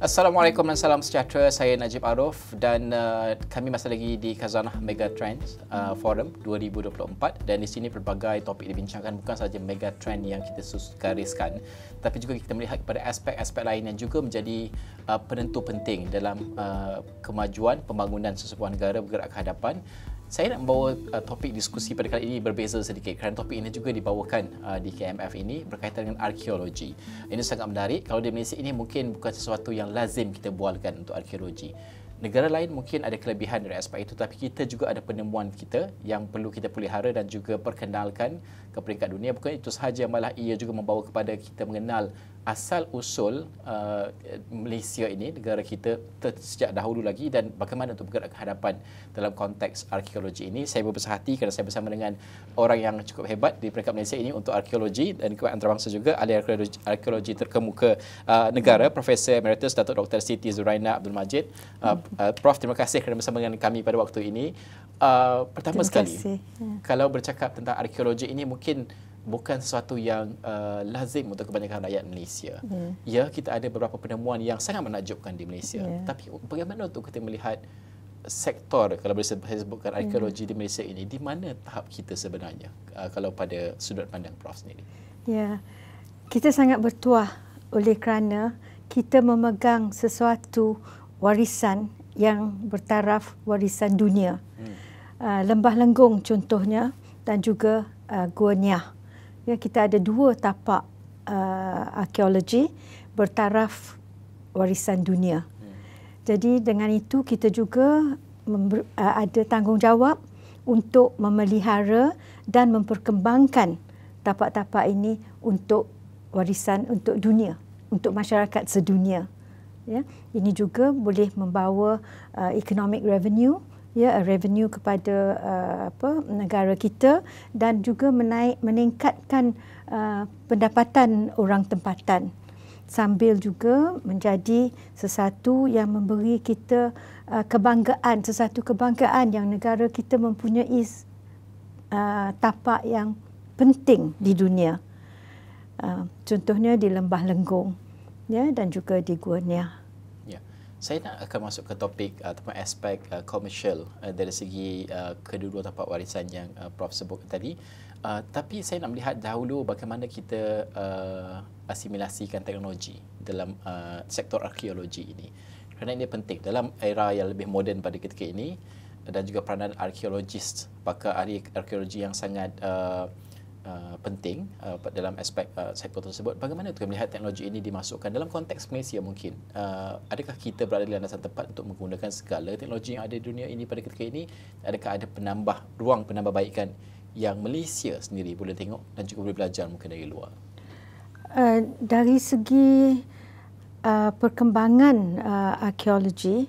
Assalamualaikum dan salam sejahtera. Saya Najib Arif dan kami masih lagi di Khazanah Megatrends Forum 2024 dan di sini pelbagai topik dibincangkan, bukan sahaja megatrend yang kita gariskan, tapi juga kita melihat kepada aspek-aspek lain yang juga menjadi penentu penting dalam kemajuan pembangunan sesebuah negara bergerak ke hadapan. Saya nak membawa topik diskusi pada kali ini berbeza sedikit kerana topik ini juga dibawakan di KMF ini berkaitan dengan arkeologi. Ini sangat menarik. Kalau di Malaysia ini mungkin bukan sesuatu yang lazim kita bualkan untuk arkeologi. Negara lain mungkin ada kelebihan dari aspek itu, tapi kita juga ada penemuan kita yang perlu kita pelihara dan juga perkenalkan ke peringkat dunia. Bukan itu sahaja, malah ia juga membawa kepada kita mengenal asal-usul Malaysia ini, negara kita sejak dahulu lagi, dan bagaimana untuk bergerak ke hadapan dalam konteks arkeologi ini. Saya berbesar hati kerana saya bersama dengan orang yang cukup hebat di peringkat Malaysia ini untuk arkeologi dan kebangsaan antarabangsa juga, ahli arkeologi terkemuka negara, Profesor Emeritus Datuk Dr. Siti Zuraina Abdul Majid. Prof, terima kasih kerana bersama dengan kami pada waktu ini. Pertama sekali, kalau bercakap tentang arkeologi ini mungkin bukan sesuatu yang lazim untuk kebanyakan rakyat Malaysia. Ya, kita ada beberapa penemuan yang sangat menakjubkan di Malaysia. Tapi bagaimana untuk kita melihat sektor, kalau boleh saya sebutkan, arkeologi di Malaysia ini, di mana tahap kita sebenarnya kalau pada sudut pandang Prof sendiri? Ya, kita sangat bertuah oleh kerana kita memegang sesuatu warisan yang bertaraf warisan dunia. Lembah Lenggong contohnya, dan juga Gua Niah. Ya, kita ada dua tapak arkeologi bertaraf warisan dunia. Jadi dengan itu kita juga ada tanggungjawab untuk memelihara dan memperkembangkan tapak-tapak ini untuk warisan untuk dunia, untuk masyarakat sedunia. Ya, ini juga boleh membawa economic revenue, ya, revenue kepada negara kita, dan juga meningkatkan pendapatan orang tempatan, sambil juga menjadi sesuatu yang memberi kita kebanggaan, sesuatu kebanggaan yang negara kita mempunyai tapak yang penting di dunia. Contohnya di Lembah Lenggong, ya, dan juga di Gua Niah. Saya nak akan masuk ke topik ataupun aspek komersial dari segi kedua-dua tapak warisan yang Prof sebut tadi. Tapi saya nak melihat dahulu bagaimana kita asimilasikan teknologi dalam sektor arkeologi ini. Kerana ini penting dalam era yang lebih moden pada ketika ini, dan juga peranan arkeologis, pakar ahli arkeologi yang sangat penting dalam aspek sektor tersebut. Bagaimana kita melihat teknologi ini dimasukkan dalam konteks Malaysia mungkin? Adakah kita berada di landasan tepat untuk menggunakan segala teknologi yang ada di dunia ini pada ketika ini? Adakah ada ruang penambahbaikan yang Malaysia sendiri boleh tengok dan juga boleh belajar mungkin dari luar? Dari segi perkembangan arkeologi,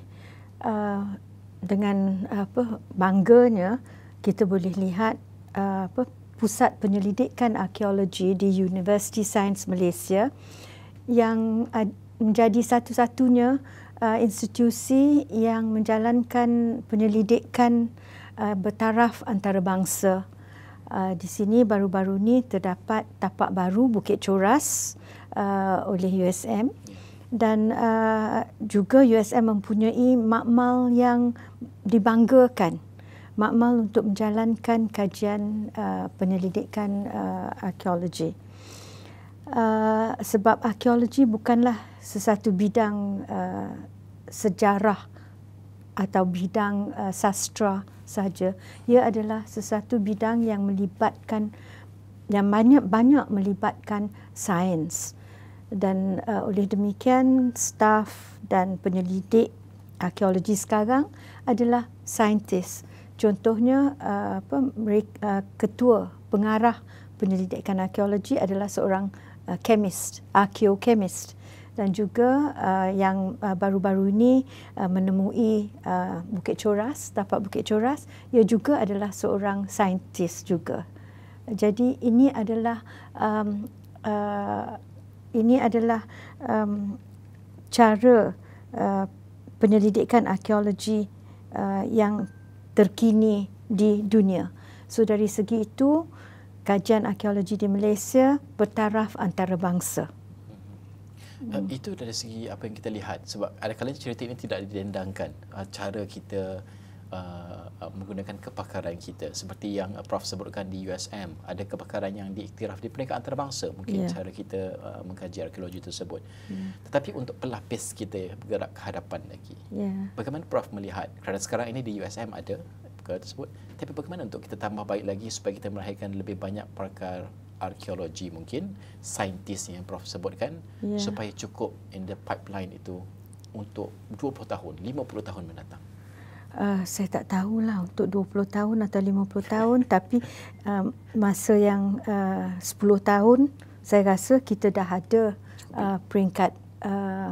dengan bangganya kita boleh lihat Pusat Penyelidikan Arkeologi di Universiti Sains Malaysia yang menjadi satu-satunya institusi yang menjalankan penyelidikan bertaraf antarabangsa. Di sini baru-baru ini terdapat tapak baru Bukit Coras oleh USM, dan juga USM mempunyai makmal yang dibanggakan, makmal untuk menjalankan kajian penyelidikan arkeologi. Sebab arkeologi bukanlah sesuatu bidang sejarah atau bidang sastra sahaja. Ia adalah sesuatu bidang yang melibatkan, yang banyak melibatkan sains. Dan oleh demikian staf dan penyelidik arkeologi sekarang adalah saintis. Contohnya ketua pengarah penyelidikan arkeologi adalah seorang chemist, arkeochemist, dan juga yang baru-baru ini menemui Bukit Coras, tapak Bukit Coras, ia juga adalah seorang saintis juga. Jadi ini adalah cara penyelidikan arkeologi yang terkini di dunia. So dari segi itu, kajian arkeologi di Malaysia bertaraf antarabangsa. Itu dari segi apa yang kita lihat, sebab ada kalanya cerita ini tidak didendangkan cara kita menggunakan kepakaran kita, seperti yang Prof sebutkan di USM, ada kepakaran yang diiktiraf di peringkat antarabangsa, mungkin cara kita mengkaji arkeologi tersebut. Tetapi untuk pelapis kita bergerak ke hadapan lagi, bagaimana Prof melihat, kerana sekarang ini di USM ada perkara tersebut, tapi bagaimana untuk kita tambah baik lagi supaya kita melahirkan lebih banyak pakar arkeologi, mungkin saintis yang Prof sebutkan, supaya cukup in the pipeline itu untuk 20 tahun, 50 tahun mendatang? Saya tak tahulah untuk 20 tahun atau 50 tahun, tapi masa yang 10 tahun, saya rasa kita dah ada peringkat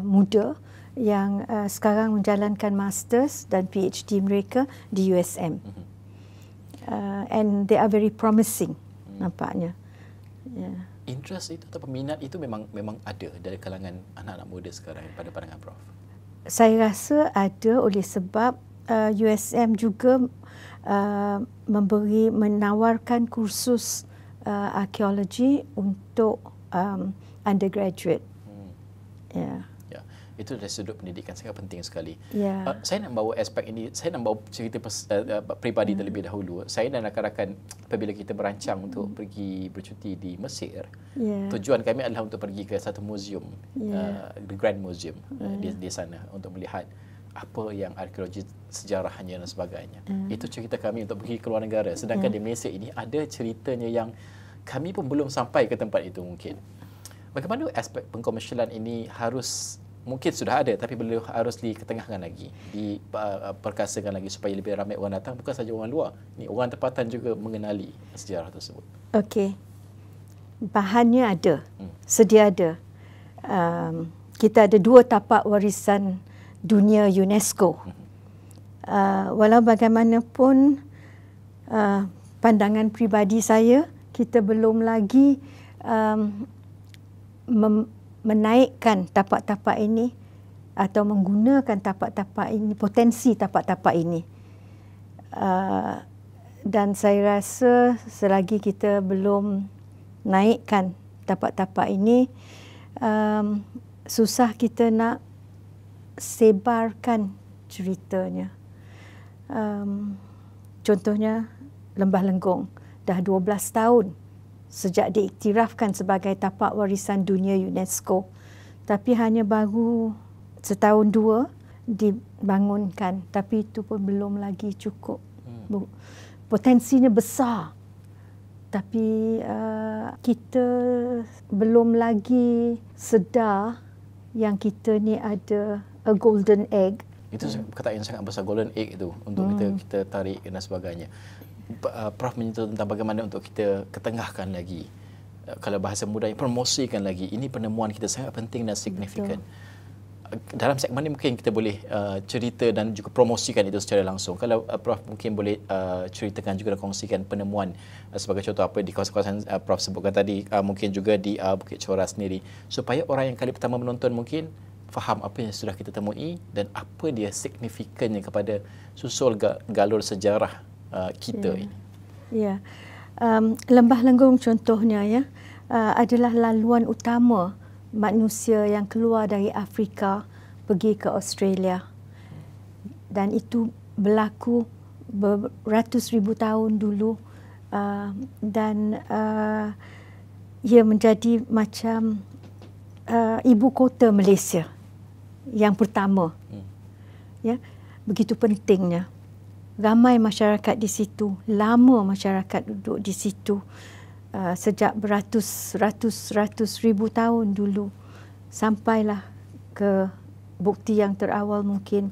muda yang sekarang menjalankan masters dan PhD mereka di USM. And they are very promising, nampaknya. Interest itu atau peminat itu memang ada dari kalangan anak-anak muda sekarang pada pandangan Prof? Saya rasa ada oleh sebab USM juga menawarkan kursus arkeologi untuk undergraduate. Itu dari sudut pendidikan sangat penting sekali. Saya nak bawa aspek ini, saya nak bawa cerita peribadi terlebih dahulu. Saya dan rakan-rakan apabila kita merancang untuk pergi bercuti di Mesir, tujuan kami adalah untuk pergi ke satu museum, the Grand Museum di sana, untuk melihat apa yang arkeologi sejarahnya dan sebagainya. Itu cerita kami untuk pergi ke luar negara. Sedangkan di Malaysia ini ada ceritanya yang kami pun belum sampai ke tempat itu mungkin. Bagaimana aspek pengkomersialan ini mungkin sudah ada, tapi harus diketengahkan lagi, diperkasakan lagi supaya lebih ramai orang datang, bukan saja orang luar. Ni orang tempatan juga mengenali sejarah tersebut. Okey. Bahannya ada. Sedia ada. Kita ada 2 tapak warisan dunia UNESCO. Walau bagaimanapun pandangan pribadi saya, kita belum lagi menaikkan tapak-tapak ini atau menggunakan tapak-tapak ini, potensi tapak-tapak ini. Dan saya rasa selagi kita belum naikkan tapak-tapak ini, susah kita nak sebarkan ceritanya. Contohnya Lembah Lenggong dah 12 tahun sejak diiktirafkan sebagai tapak warisan dunia UNESCO, tapi hanya baru setahun 2 dibangunkan, tapi itu pun belum lagi cukup. Potensinya besar, tapi kita belum lagi sedar yang kita ni ada a golden egg. Itu perkataan yang sangat besar, golden egg itu, untuk kita tarik dan sebagainya. Prof menyentuh tentang bagaimana untuk kita ketengahkan lagi, kalau bahasa mudahnya promosikan lagi. Ini penemuan kita sangat penting dan signifikan. Dalam segmen ini mungkin kita boleh cerita dan juga promosikan itu secara langsung. Kalau Prof mungkin boleh ceritakan juga dan kongsikan penemuan sebagai contoh apa di kawasan-kawasan Prof sebutkan tadi, mungkin juga di Bukit Coras sendiri, supaya orang yang kali pertama menonton mungkin faham apa yang sudah kita temui dan apa dia signifikannya kepada susul galur sejarah kita ini. Lembah Lenggong contohnya adalah laluan utama manusia yang keluar dari Afrika pergi ke Australia, dan itu berlaku beratus ribu tahun dulu, dan ia menjadi macam ibu kota Malaysia yang pertama. Begitu pentingnya. Ramai masyarakat di situ, lama masyarakat duduk di situ, sejak beratus ribu tahun dulu, sampailah ke bukti yang terawal mungkin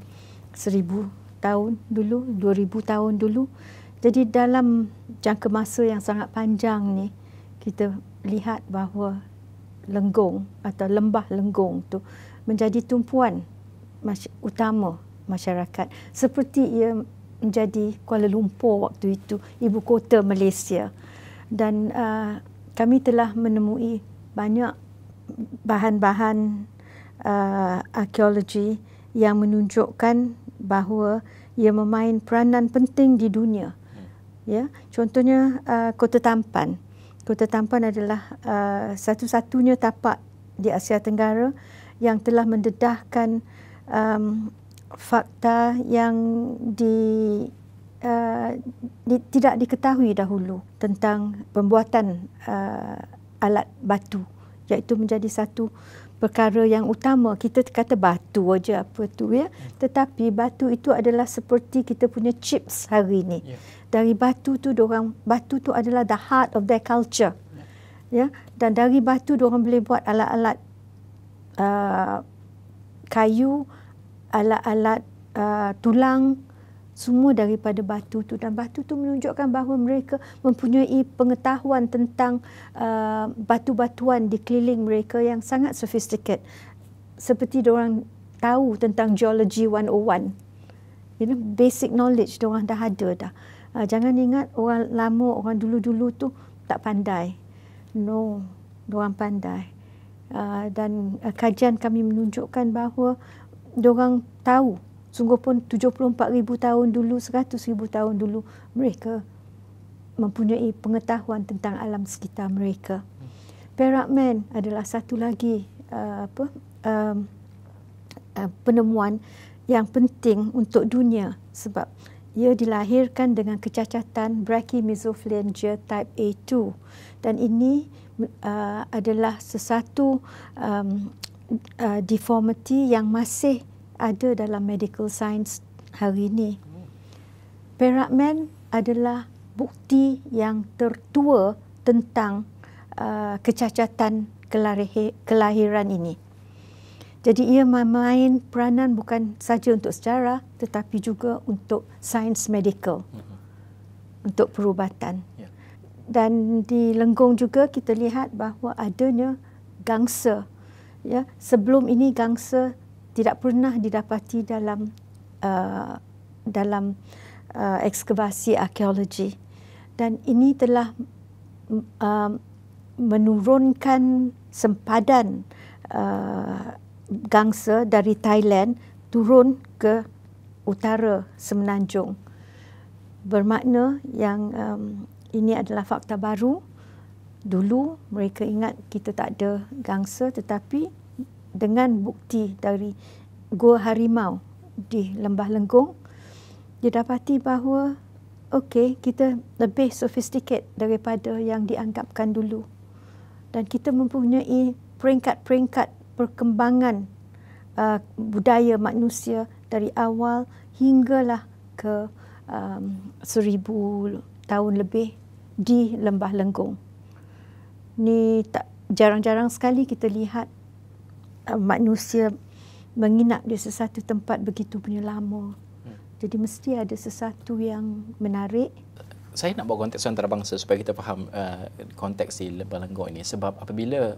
1000 tahun dulu, 2000 tahun dulu. Jadi dalam jangka masa yang sangat panjang ni, kita lihat bahawa Lenggong atau Lembah Lenggong tu menjadi tumpuan utama masyarakat, seperti ia menjadi Kuala Lumpur waktu itu, ibu kota Malaysia. Dan kami telah menemui banyak bahan-bahan arkeologi yang menunjukkan bahawa ia memain peranan penting di dunia. Contohnya Kota Tampan. Kota Tampan adalah satu-satunya tapak di Asia Tenggara yang telah mendedahkan fakta yang tidak diketahui dahulu tentang pembuatan alat batu, iaitu menjadi satu perkara yang utama. Kita kata batu aja apa tu ya, tetapi batu itu adalah seperti kita punya chips hari ini. Dari batu tu batu tu adalah the heart of their culture. Ya, dan dari batu diorang boleh buat alat-alat kayu, alat-alat tulang, semua daripada batu tu. Dan batu tu menunjukkan bahawa mereka mempunyai pengetahuan tentang batu-batuan di keliling mereka yang sangat sophisticated. Seperti diorang tahu tentang geology 101. Basic knowledge diorang dah ada dah. Jangan ingat orang lama, orang dulu-dulu tu tak pandai. No, diorang pandai. Dan kajian kami menunjukkan bahawa diorang tahu. Sungguh pun 74,000 tahun dulu, 100,000 tahun dulu, mereka mempunyai pengetahuan tentang alam sekitar mereka. Perak Man adalah satu lagi penemuan yang penting untuk dunia sebab ia dilahirkan dengan kecacatan brachymesophalangeal type A2, dan ini adalah sesuatu deformity yang masih ada dalam medical science hari ini. Perak Man adalah bukti yang tertua tentang kecacatan kelahiran ini. Jadi ia memain peranan bukan saja untuk sejarah tetapi juga untuk sains medical, untuk perubatan. Dan di Lenggong juga kita lihat bahawa adanya gangsa. Ya, sebelum ini gangsa tidak pernah didapati dalam ekskavasi arkeologi, dan ini telah menurunkan sempadan gangsa dari Thailand turun ke utara Semenanjung. Bermakna yang ini adalah fakta baru. Dulu mereka ingat kita tak ada gangsa, tetapi dengan bukti dari Gua Harimau di Lembah Lenggong, didapati bahawa kita lebih sophisticated daripada yang dianggapkan dulu. Dan kita mempunyai peringkat-peringkat perkembangan budaya manusia dari awal hinggalah ke 1,000 tahun lebih di Lembah Lenggong. Ni jarang-jarang sekali kita lihat manusia menginap di sesuatu tempat begitu punya lama. Jadi mesti ada sesuatu yang menarik. Saya nak bawa konteks antarabangsa supaya kita faham konteks di Lembah Lenggong ini. Sebab apabila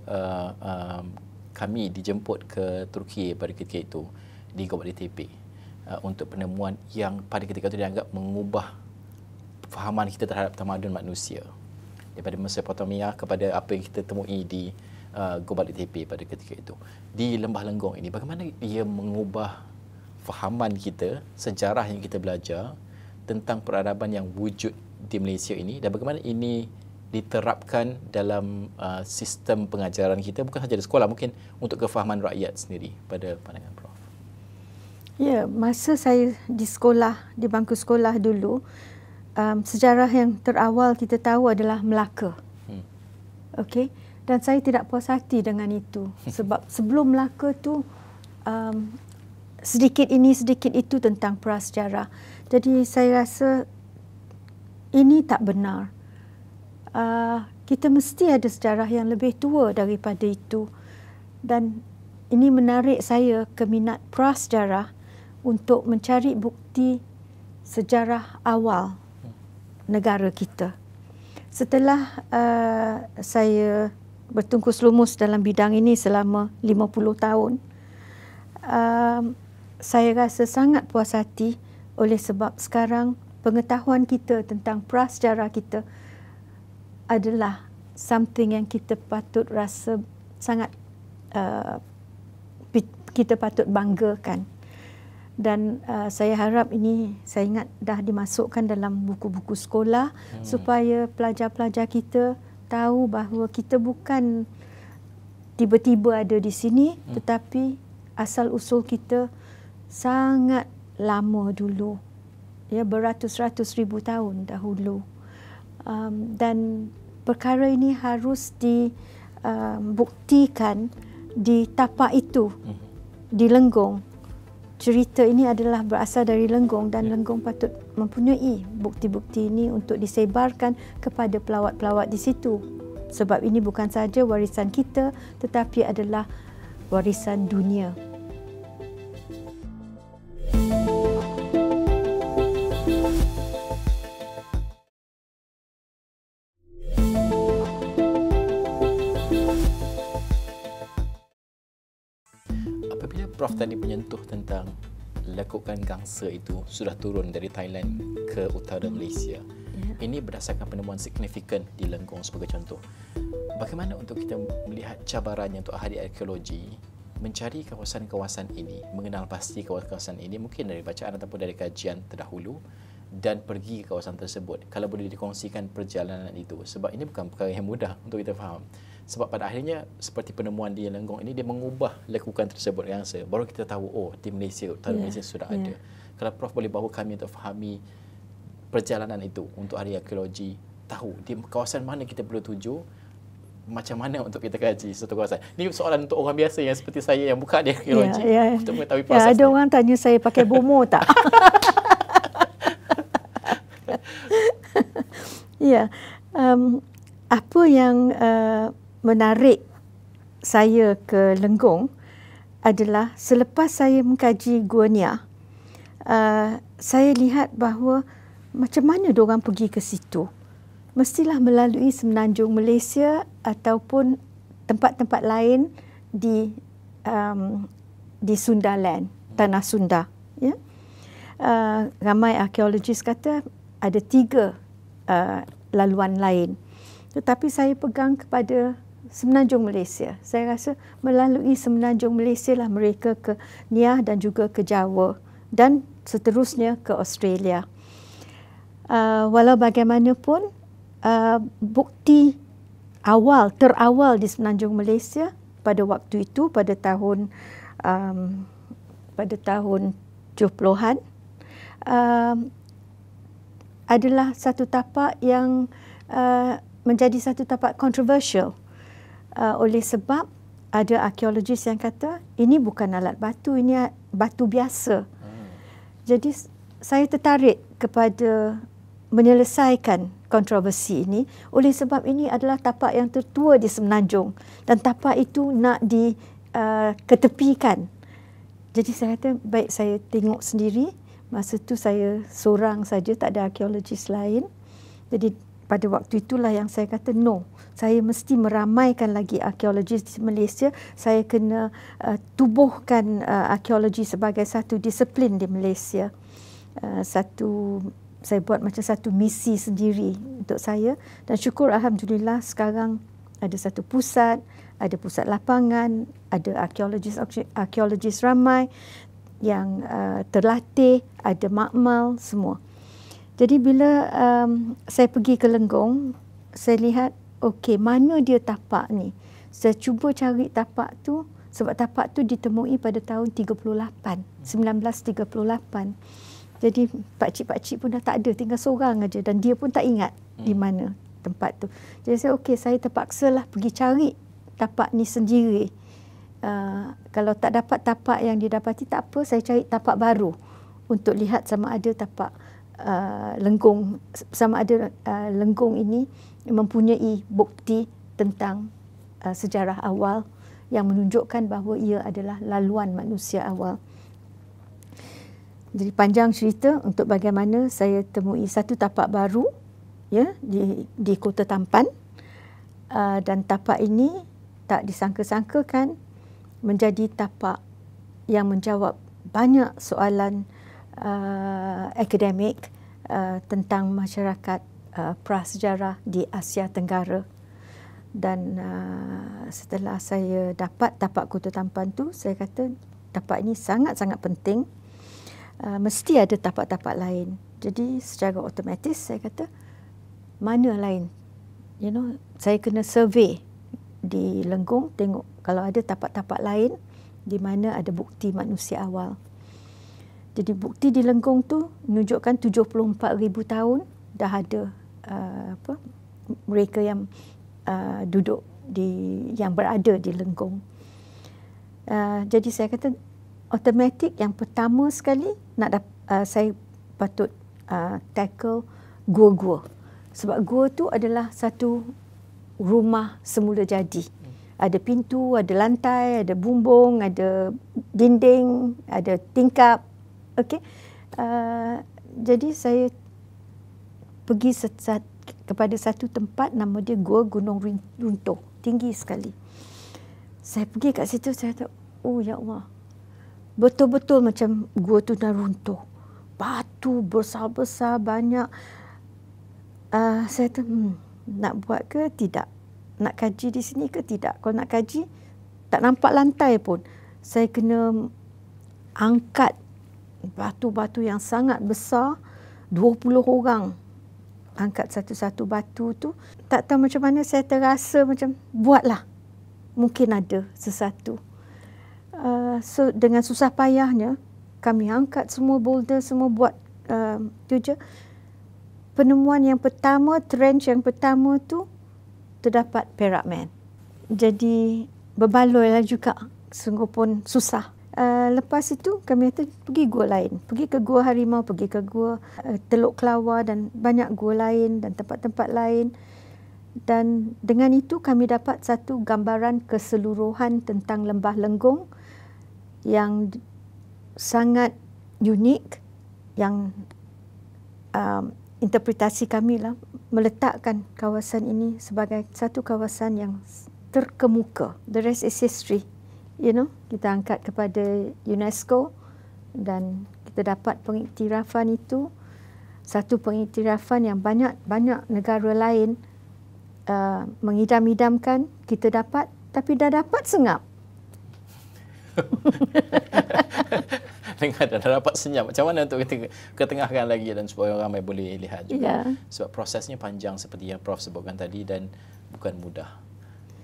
kami dijemput ke Turki pada ketika itu di Gobekli Tepe untuk penemuan yang pada ketika itu dianggap mengubah fahaman kita terhadap tamadun manusia daripada Mesopotamia kepada apa yang kita temui di Gobekli Tepe pada ketika itu. Di Lembah Lenggong ini, bagaimana ia mengubah fahaman kita, sejarah yang kita belajar tentang peradaban yang wujud di Malaysia ini, dan bagaimana ini diterapkan dalam sistem pengajaran kita, bukan sahaja di sekolah, mungkin untuk kefahaman rakyat sendiri pada pandangan Prof. Ya, masa saya di sekolah, di bangku sekolah dulu, sejarah yang terawal kita tahu adalah Melaka. Okey. Dan saya tidak puas hati dengan itu. Sebab sebelum Melaka tu sedikit ini, sedikit itu tentang prasejarah. Jadi saya rasa ini tak benar. Kita mesti ada sejarah yang lebih tua daripada itu. Dan ini menarik saya ke minat prasejarah untuk mencari bukti sejarah awal negara kita. Setelah saya bertungkus lumus dalam bidang ini selama 50 tahun, saya rasa sangat puas hati oleh sebab sekarang pengetahuan kita tentang prasejarah kita adalah something yang kita patut rasa sangat kita patut banggakan. Dan saya harap ini, saya ingat dah dimasukkan dalam buku-buku sekolah supaya pelajar-pelajar kita tahu bahawa kita bukan tiba-tiba ada di sini, tetapi asal usul kita sangat lama dulu, ya, beratus-ratus ribu tahun dahulu. Dan perkara ini harus dibuktikan di tapak itu, di Lenggong. Cerita ini adalah berasal dari Lenggong dan Lenggong patut mempunyai bukti-bukti ini untuk disebarkan kepada pelawat-pelawat di situ. Sebab ini bukan sahaja warisan kita, tetapi adalah warisan dunia. Apabila Prof tadi menyentuh tentang lekukan gangsa itu sudah turun dari Thailand ke utara Malaysia, ini berdasarkan penemuan signifikan di Lenggong sebagai contoh. Bagaimana untuk kita melihat cabarannya untuk ahli arkeologi mencari kawasan-kawasan ini, mengenal pasti kawasan ini, mungkin dari bacaan ataupun dari kajian terdahulu, dan pergi ke kawasan tersebut. Kalau boleh dikongsikan perjalanan itu, sebab ini bukan perkara yang mudah untuk kita faham. Sebab pada akhirnya seperti penemuan di Lenggong ini, dia mengubah lekukan tersebut gangsa. Baru kita tahu, oh, di Malaysia, utara Malaysia sudah ada. Kalau Prof boleh bawa kami untuk fahami perjalanan itu untuk ahli arkeologi, tahu di kawasan mana kita perlu tuju, macam mana untuk kita kaji satu kawasan. Ini soalan untuk orang biasa yang seperti saya yang bukan ahli arkeologi, untuk mengetahui proses. Ada orang tanya saya pakai bomo tak? Ya, apa yang menarik saya ke Lenggong adalah selepas saya mengkaji Gua Nia, saya lihat bahawa macam mana diorang pergi ke situ. Mestilah melalui semenanjung Malaysia ataupun tempat-tempat lain di Sundaland, Tanah Sunda. Ya? Ramai arkeologis kata ada 3 laluan lain. Tetapi saya pegang kepada semenanjung Malaysia. Saya rasa melalui semenanjung Malaysia lah mereka ke Niah dan juga ke Jawa dan seterusnya ke Australia. Walau bagaimanapun, bukti terawal di semenanjung Malaysia pada waktu itu, pada tahun 70-an, adalah satu tapak yang menjadi satu tapak kontroversial, oleh sebab ada arkeologis yang kata ini bukan alat batu, ini batu biasa. Jadi saya tertarik kepada menyelesaikan kontroversi ini, oleh sebab ini adalah tapak yang tertua di semenanjung dan tapak itu nak diketepikan. Jadi saya kata baik saya tengok sendiri. Masa tu saya seorang saja, tak ada arkeologis lain. Jadi pada waktu itulah yang saya kata no, saya mesti meramaikan lagi arkeologis di Malaysia. Saya kena tubuhkan arkeologi sebagai satu disiplin di Malaysia. Saya buat macam satu misi sendiri untuk saya, dan syukur alhamdulillah sekarang ada satu pusat, ada pusat lapangan, ada arkeologis ramai yang terlatih, ada makmal semua. Jadi bila saya pergi ke Lenggong, saya lihat okey, mana dia tapak ni. Saya cuba cari tapak tu, sebab tapak tu ditemui pada tahun 1938. Jadi pakcik-pakcik pun dah tak ada, tinggal seorang aja, dan dia pun tak ingat di mana tempat tu. Jadi saya terpaksalah pergi cari tapak ni sendiri. Kalau tak dapat tapak yang didapati tak apa, saya cari tapak baru untuk lihat sama ada tapak Lenggong, sama ada Lenggong ini mempunyai bukti tentang sejarah awal yang menunjukkan bahawa ia adalah laluan manusia awal. Jadi panjang cerita untuk bagaimana saya temui satu tapak baru, ya, di Kota Tampan, dan tapak ini tak disangka-sangkakan menjadi tapak yang menjawab banyak soalan akademik tentang masyarakat prasejarah di Asia Tenggara. Dan setelah saya dapat tapak Kota Tampan tu, saya kata tapak ini sangat-sangat penting. Mesti ada tapak-tapak lain. Jadi secara otomatis saya kata mana lain, saya kena survey di Lenggong, tengok kalau ada tapak-tapak lain di mana ada bukti manusia awal. Jadi bukti di Lenggong tu menunjukkan 74,000 tahun dah ada mereka yang duduk yang berada di Lenggong. Jadi saya kata automatik yang pertama sekali saya patut tackle gua-gua. Sebab gua tu adalah satu rumah semula jadi. Ada pintu, ada lantai, ada bumbung, ada dinding, ada tingkap. Okey. Jadi saya pergi kepada satu tempat nama dia Gua Gunung Runtuh, tinggi sekali. Saya pergi kat situ, saya kata, oh ya Allah, betul-betul macam gua tu dah runtuh. Batu besar-besar banyak. Saya kata, nak buat ke tidak? Nak kaji di sini ke tidak? Kalau nak kaji, tak nampak lantai pun. Saya kena angkat batu-batu yang sangat besar, 20 orang angkat satu-satu batu tu. Tak tahu macam mana saya terasa macam buatlah. Mungkin ada sesuatu. So dengan susah payahnya kami angkat semua boulder, semua buat tu je. Penemuan yang pertama, trench yang pertama tu terdapat Perak Man. Jadi berbaloilah juga, sungguh pun susah. Lepas itu kami kata pergi gua lain. Pergi ke Gua Harimau, pergi ke Gua Teluk Kelawar dan banyak gua lain dan tempat-tempat lain. Dan dengan itu kami dapat satu gambaran keseluruhan tentang Lembah Lenggong yang sangat unik, yang interpretasi kami lah meletakkan kawasan ini sebagai satu kawasan yang terkemuka. The rest is history. Kita angkat kepada UNESCO dan kita dapat pengiktirafan itu, satu pengiktirafan yang banyak negara lain mengidam-idamkan, kita dapat, tapi dah dapat senyap. Dah dapat senyap. Macam mana untuk kita ketengahkan lagi dan supaya orang ramai boleh lihat juga. Sebab prosesnya panjang seperti yang Prof sebutkan tadi dan bukan mudah.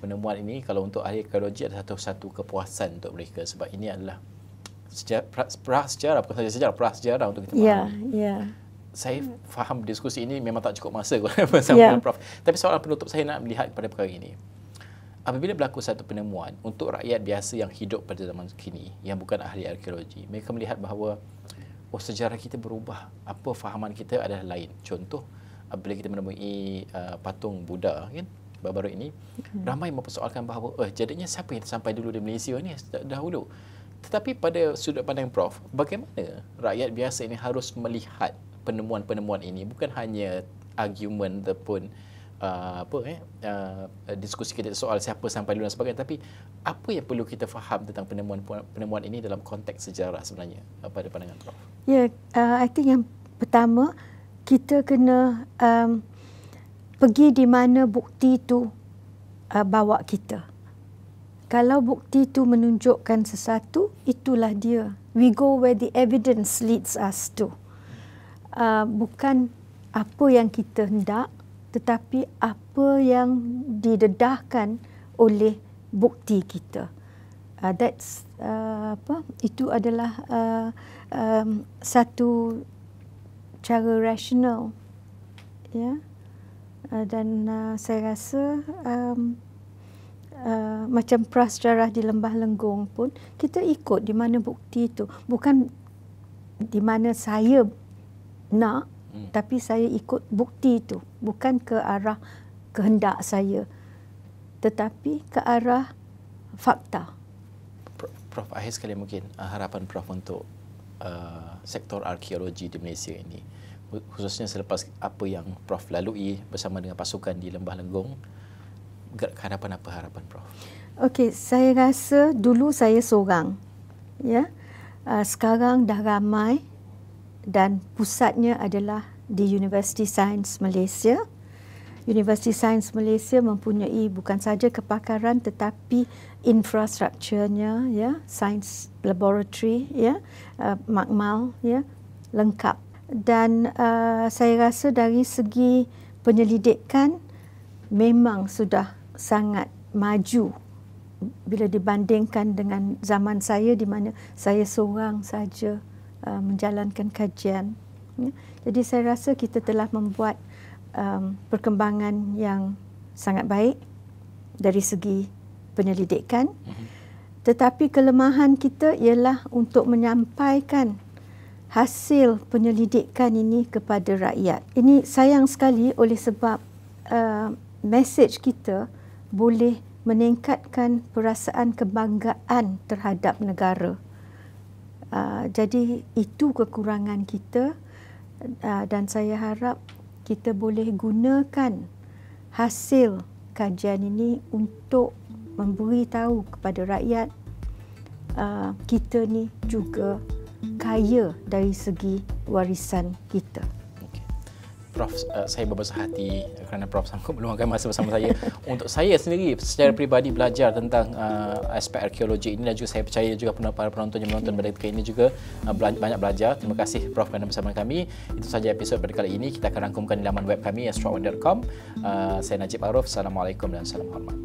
Penemuan ini kalau untuk ahli arkeologi ada satu kepuasan untuk mereka sebab ini adalah prasejarah, bukan saja sejarah, prasejarah untuk kita fahami. Saya faham diskusi ini memang tak cukup masa bersama dengan Prof. Tapi soalan penutup saya nak melihat pada perkara ini. Apabila berlaku satu penemuan untuk rakyat biasa yang hidup pada zaman kini yang bukan ahli arkeologi, mereka melihat bahawa sejarah kita berubah, apa fahaman kita adalah lain. Contoh, apabila kita menemui patung Buddha kan baru-baru ini, ramai mempersoalkan bahawa jadinya siapa yang sampai dulu di Malaysia ni dahulu. Tetapi pada sudut pandang Prof, bagaimana rakyat biasa ini harus melihat penemuan-penemuan ini, bukan hanya argument ataupun diskusi kita soal siapa sampai dulu dan sebagainya, tapi apa yang perlu kita faham tentang penemuan ini dalam konteks sejarah sebenarnya pada pandangan Prof? I think yang pertama kita kena pergi di mana bukti itu bawa kita. Kalau bukti itu menunjukkan sesuatu, itulah dia. We go where the evidence leads us to. Bukan apa yang kita hendak, tetapi apa yang didedahkan oleh bukti kita. Itu adalah satu cara rasional, dan saya rasa macam prasejarah di Lembah Lenggong pun kita ikut di mana bukti itu, bukan di mana saya nak, tapi saya ikut bukti itu, bukan ke arah kehendak saya, tetapi ke arah fakta. Prof, akhir sekali mungkin harapan Prof untuk sektor arkeologi di Malaysia ini, khususnya selepas apa yang Prof lalui bersama dengan pasukan di Lembah Lenggong, harapan Prof? Okey, saya rasa dulu saya seorang, sekarang dah ramai. Dan pusatnya adalah di University Sains Malaysia. University Sains Malaysia mempunyai bukan saja kepakaran tetapi infrastrukturnya, sains laboratory, makmal, lengkap. Dan saya rasa dari segi penyelidikan memang sudah sangat maju bila dibandingkan dengan zaman saya di mana saya seorang saja menjalankan kajian. Jadi saya rasa kita telah membuat perkembangan yang sangat baik dari segi penyelidikan. Tetapi kelemahan kita ialah untuk menyampaikan hasil penyelidikan ini kepada rakyat. Ini sayang sekali oleh sebab mesej kita boleh meningkatkan perasaan kebanggaan terhadap negara. Jadi itu kekurangan kita dan saya harap kita boleh gunakan hasil kajian ini untuk memberi tahu kepada rakyat kita ni juga kaya dari segi warisan kita. Prof, saya berbesar hati kerana Prof sanggup meluangkan masa bersama saya. Untuk saya sendiri secara peribadi belajar tentang aspek arkeologi ini dan juga saya percaya juga para penonton yang menonton pada ketika ini juga banyak belajar. Terima kasih Prof kerana bersama kami. Itu sahaja episod pada kali ini. Kita akan rangkumkan di laman web kami astro1.com. Saya Najib Arif. Assalamualaikum dan salam hormat.